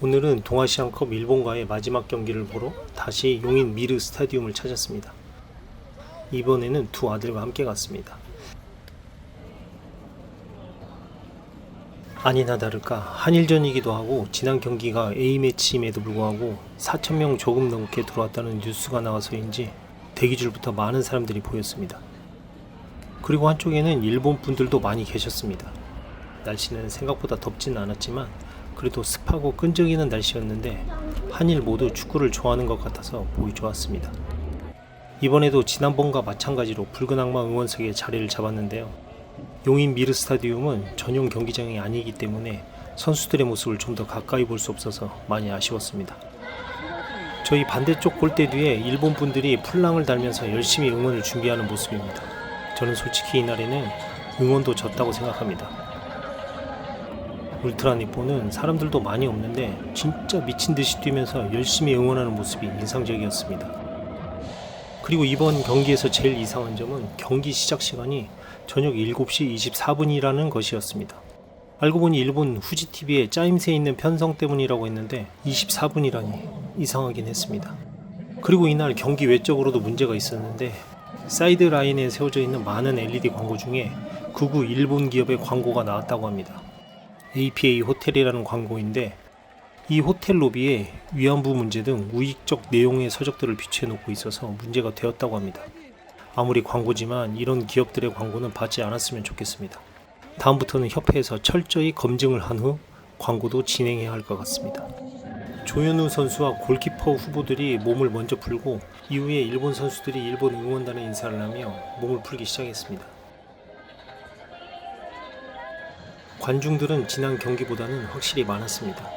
오늘은 동아시안컵 일본과의 마지막 경기를 보러 다시 용인 미르 스타디움을 찾았습니다. 이번에는 두 아들과 함께 갔습니다. 아니나 다를까 한일전이기도 하고 지난 경기가 A매치임에도 불구하고 4,000명 조금 넘게 들어왔다는 뉴스가 나와서인지 대기줄부터 많은 사람들이 보였습니다. 그리고 한쪽에는 일본 분들도 많이 계셨습니다. 날씨는 생각보다 덥진 않았지만 그래도 습하고 끈적이는 날씨였는데 한일 모두 축구를 좋아하는 것 같아서 보기 좋았습니다. 이번에도 지난번과 마찬가지로 붉은 악마 응원석에 자리를 잡았는데요. 용인 미르 스타디움은 전용 경기장이 아니기 때문에 선수들의 모습을 좀 더 가까이 볼 수 없어서 많이 아쉬웠습니다. 저희 반대쪽 골대 뒤에 일본 분들이 풀랑을 달면서 열심히 응원을 준비하는 모습입니다. 저는 솔직히 이날에는 응원도 졌다고 생각합니다. 울트라 니폰은 사람들도 많이 없는데 진짜 미친듯이 뛰면서 열심히 응원하는 모습이 인상적이었습니다. 그리고 이번 경기에서 제일 이상한 점은 경기 시작 시간이 저녁 7시 24분이라는 것이었습니다. 알고 보니 일본 후지TV에 짜임새 있는 편성 때문이라고 했는데 24분이라니 이상하긴 했습니다. 그리고 이날 경기 외적으로도 문제가 있었는데 사이드 라인에 세워져 있는 많은 LED 광고 중에 극우 일본 기업의 광고가 나왔다고 합니다. APA 호텔이라는 광고인데 이 호텔 로비에 위안부 문제 등 우익적 내용의 서적들을 비치해 놓고 있어서 문제가 되었다고 합니다. 아무리 광고지만 이런 기업들의 광고는 받지 않았으면 좋겠습니다. 다음부터는 협회에서 철저히 검증을 한 후 광고도 진행해야 할 것 같습니다. 조현우 선수와 골키퍼 후보들이 몸을 먼저 풀고 이후에 일본 선수들이 일본 응원단에 인사를 하며 몸을 풀기 시작했습니다. 관중들은 지난 경기보다는 확실히 많았습니다.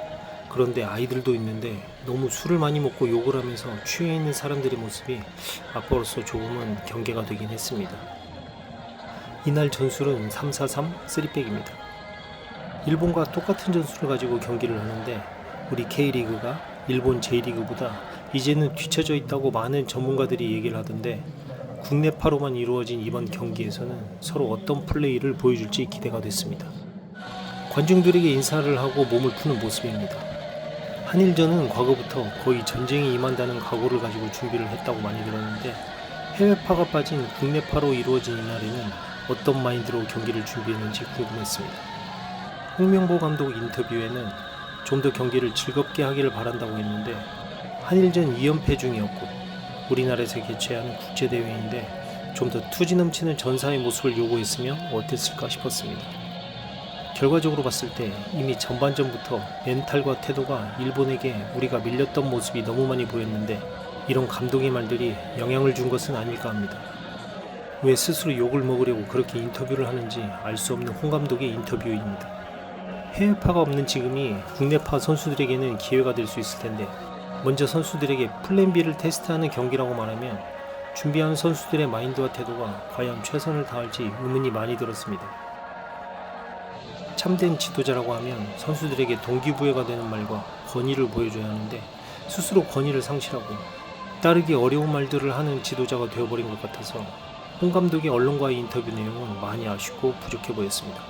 그런데 아이들도 있는데 너무 술을 많이 먹고 욕을 하면서 취해 있는 사람들의 모습이 아빠로서 조금은 경계가 되긴 했습니다. 이날 전술은 3-4-3 3백입니다. 일본과 똑같은 전술을 가지고 경기를 하는데 우리 K리그가 일본 J리그보다 이제는 뒤처져 있다고 많은 전문가들이 얘기를 하던데 국내파로만 이루어진 이번 경기에서는 서로 어떤 플레이를 보여줄지 기대가 됐습니다. 관중들에게 인사를 하고 몸을 푸는 모습입니다. 한일전은 과거부터 거의 전쟁이 임한다는 각오를 가지고 준비를 했다고 많이 들었는데 해외파가 빠진 국내파로 이루어진 이날에는 어떤 마인드로 경기를 준비했는지 궁금했습니다. 홍명보 감독 인터뷰에는 좀 더 경기를 즐겁게 하기를 바란다고 했는데 한일전 2연패 중이었고 우리나라에서 개최하는 국제대회인데 좀 더 투지 넘치는 전사의 모습을 요구했으면 어땠을까 싶었습니다. 결과적으로 봤을 때 이미 전반전부터 멘탈과 태도가 일본에게 우리가 밀렸던 모습이 너무 많이 보였는데 이런 감독의 말들이 영향을 준 것은 아닐까 합니다. 왜 스스로 욕을 먹으려고 그렇게 인터뷰를 하는지 알 수 없는 홍 감독의 인터뷰입니다. 해외파가 없는 지금이 국내파 선수들에게는 기회가 될 수 있을 텐데 먼저 선수들에게 플랜 B를 테스트하는 경기라고 말하면 준비하는 선수들의 마인드와 태도가 과연 최선을 다할지 의문이 많이 들었습니다. 참된 지도자라고 하면 선수들에게 동기부여가 되는 말과 권위를 보여줘야 하는데 스스로 권위를 상실하고 따르기 어려운 말들을 하는 지도자가 되어버린 것 같아서 홍 감독의 언론과의 인터뷰 내용은 많이 아쉽고 부족해 보였습니다.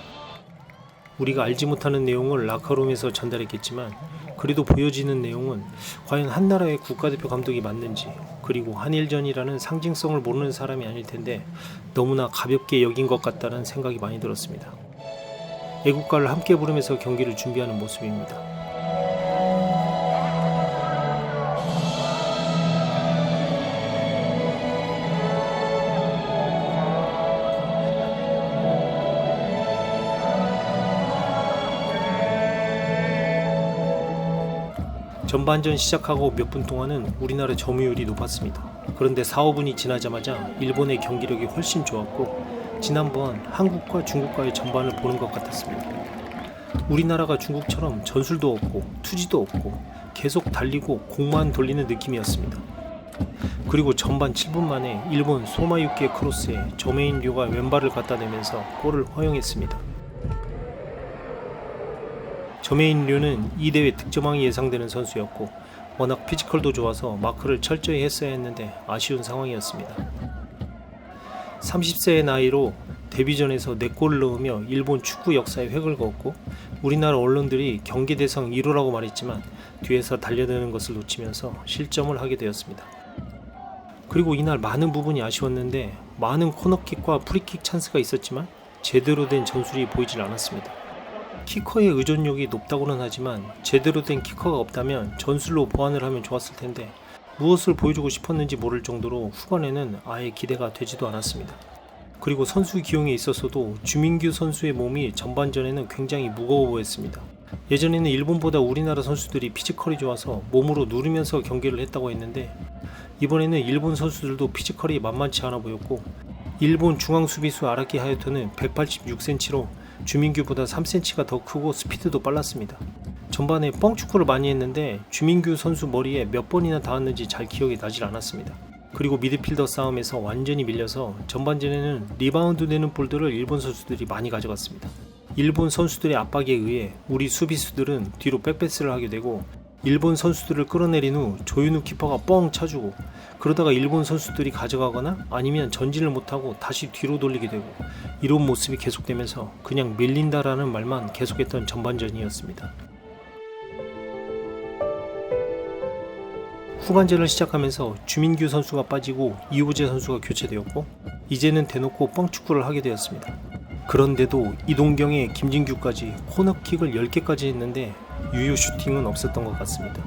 우리가 알지 못하는 내용을 라커룸에서 전달했겠지만 그래도 보여지는 내용은 과연 한 나라의 국가대표 감독이 맞는지 그리고 한일전이라는 상징성을 모르는 사람이 아닐 텐데 너무나 가볍게 여긴 것 같다는 생각이 많이 들었습니다. 애국가를 함께 부르면서 경기를 준비하는 모습입니다. 전반전 시작하고 몇 분 동안은 우리나라 점유율이 높았습니다. 그런데 4-5분이 지나자마자 일본의 경기력이 훨씬 좋았고 지난번 한국과 중국과의 전반을 보는 것 같았습니다. 우리나라가 중국처럼 전술도 없고 투지도 없고 계속 달리고 공만 돌리는 느낌이었습니다. 그리고 전반 7분 만에 일본 소마유키의 크로스에 저메인 류가 왼발을 갖다 대면서 골을 허용했습니다. 저메인 류는 이 대회 득점왕이 예상되는 선수였고 워낙 피지컬도 좋아서 마크를 철저히 했어야 했는데 아쉬운 상황이었습니다. 30세의 나이로 데뷔전에서 4골을 넣으며 일본 축구 역사에 획을 그었고, 우리나라 언론들이 경기 대상 1호라고 말했지만 뒤에서 달려드는 것을 놓치면서 실점을 하게 되었습니다. 그리고 이날 많은 부분이 아쉬웠는데, 많은 코너킥과 프리킥 찬스가 있었지만 제대로 된 전술이 보이질 않았습니다. 키커의 의존력이 높다고는 하지만 제대로 된 키커가 없다면 전술로 보완을 하면 좋았을 텐데, 무엇을 보여주고 싶었는지 모를 정도로 후반에는 아예 기대가 되지도 않았습니다. 그리고 선수 기용에 있어서도 주민규 선수의 몸이 전반전에는 굉장히 무거워 보였습니다. 예전에는 일본보다 우리나라 선수들이 피지컬이 좋아서 몸으로 누르면서 경기를 했다고 했는데, 이번에는 일본 선수들도 피지컬이 만만치 않아 보였고, 일본 중앙 수비수 아라키 하야토는 186cm로 주민규보다 3cm가 더 크고 스피드도 빨랐습니다. 전반에 뻥축구를 많이 했는데 주민규 선수 머리에 몇 번이나 닿았는지 잘 기억이 나질 않았습니다. 그리고 미드필더 싸움에서 완전히 밀려서 전반전에는 리바운드 되는 볼들을 일본 선수들이 많이 가져갔습니다. 일본 선수들의 압박에 의해 우리 수비수들은 뒤로 백패스를 하게 되고, 일본 선수들을 끌어내린 후 조윤우 키퍼가 뻥 차주고, 그러다가 일본 선수들이 가져가거나 아니면 전진을 못하고 다시 뒤로 돌리게 되고, 이런 모습이 계속되면서 그냥 밀린다라는 말만 계속했던 전반전이었습니다. 후반전을 시작하면서 주민규 선수가 빠지고 이호재 선수가 교체되었고, 이제는 대놓고 뻥축구를 하게 되었습니다. 그런데도 이동경의 김진규까지 코너킥을 10개까지 했는데 유효 슈팅은 없었던 것 같습니다.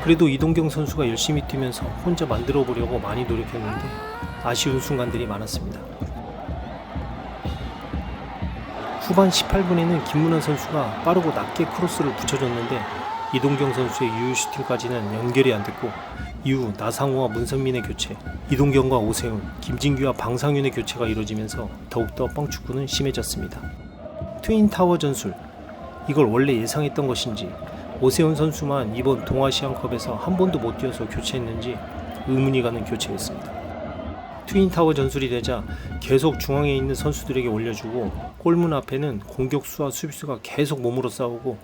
그래도 이동경 선수가 열심히 뛰면서 혼자 만들어 보려고 많이 노력했는데 아쉬운 순간들이 많았습니다. 후반 18분에는 김문환 선수가 빠르고 낮게 크로스를 붙여줬는데 이동경 선수의 유효 슈팅까지는 연결이 안 됐고, 이후 나상호와 문선민의 교체, 이동경과 오세훈, 김진규와 방상윤의 교체가 이루어지면서 더욱더 뻥축구는 심해졌습니다. 트윈타워 전술, 이걸 원래 예상했던 것인지 오세훈 선수만 이번 동아시안컵에서 한 번도 못 뛰어서 교체했는지 의문이 가는 교체였습니다. 트윈타워 전술이 되자 계속 중앙에 있는 선수들에게 올려주고, 골문 앞에는 공격수와 수비수가 계속 몸으로 싸우고,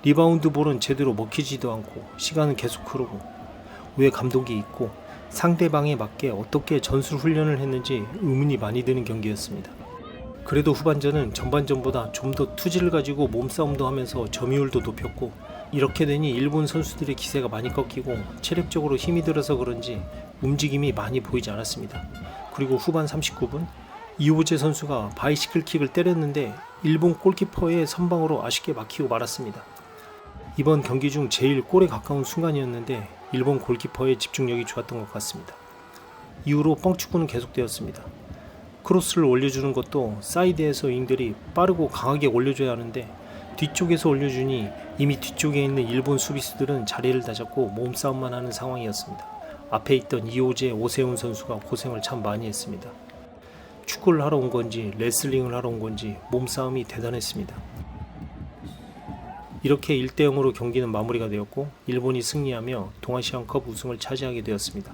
리바운드 볼은 제대로 먹히지도 않고 시간은 계속 흐르고, 왜 감독이 있고 상대방에 맞게 어떻게 전술 훈련을 했는지 의문이 많이 드는 경기였습니다. 그래도 후반전은 전반전보다 좀 더 투지를 가지고 몸싸움도 하면서 점유율도 높였고, 이렇게 되니 일본 선수들의 기세가 많이 꺾이고 체력적으로 힘이 들어서 그런지 움직임이 많이 보이지 않았습니다. 그리고 후반 39분 이호재 선수가 바이시클 킥을 때렸는데 일본 골키퍼의 선방으로 아쉽게 막히고 말았습니다. 이번 경기 중 제일 골에 가까운 순간이었는데 일본 골키퍼의 집중력이 좋았던 것 같습니다. 이후로 뻥축구는 계속되었습니다. 크로스를 올려주는 것도 사이드에서 윙들이 빠르고 강하게 올려줘야 하는데, 뒤쪽에서 올려주니 이미 뒤쪽에 있는 일본 수비수들은 자리를 다잡고 몸싸움만 하는 상황이었습니다. 앞에 있던 이호재, 오세훈 선수가 고생을 참 많이 했습니다. 축구를 하러 온 건지 레슬링을 하러 온 건지 몸싸움이 대단했습니다. 이렇게 1대0으로 경기는 마무리가 되었고, 일본이 승리하며 동아시안컵 우승을 차지하게 되었습니다.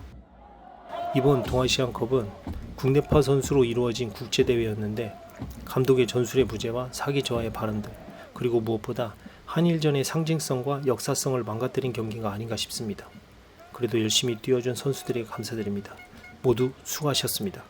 이번 동아시안컵은 국내파 선수로 이루어진 국제대회였는데, 감독의 전술의 부재와 사기 저하의 발언들, 그리고 무엇보다 한일전의 상징성과 역사성을 망가뜨린 경기가 아닌가 싶습니다. 그래도 열심히 뛰어준 선수들에게 감사드립니다. 모두 수고하셨습니다.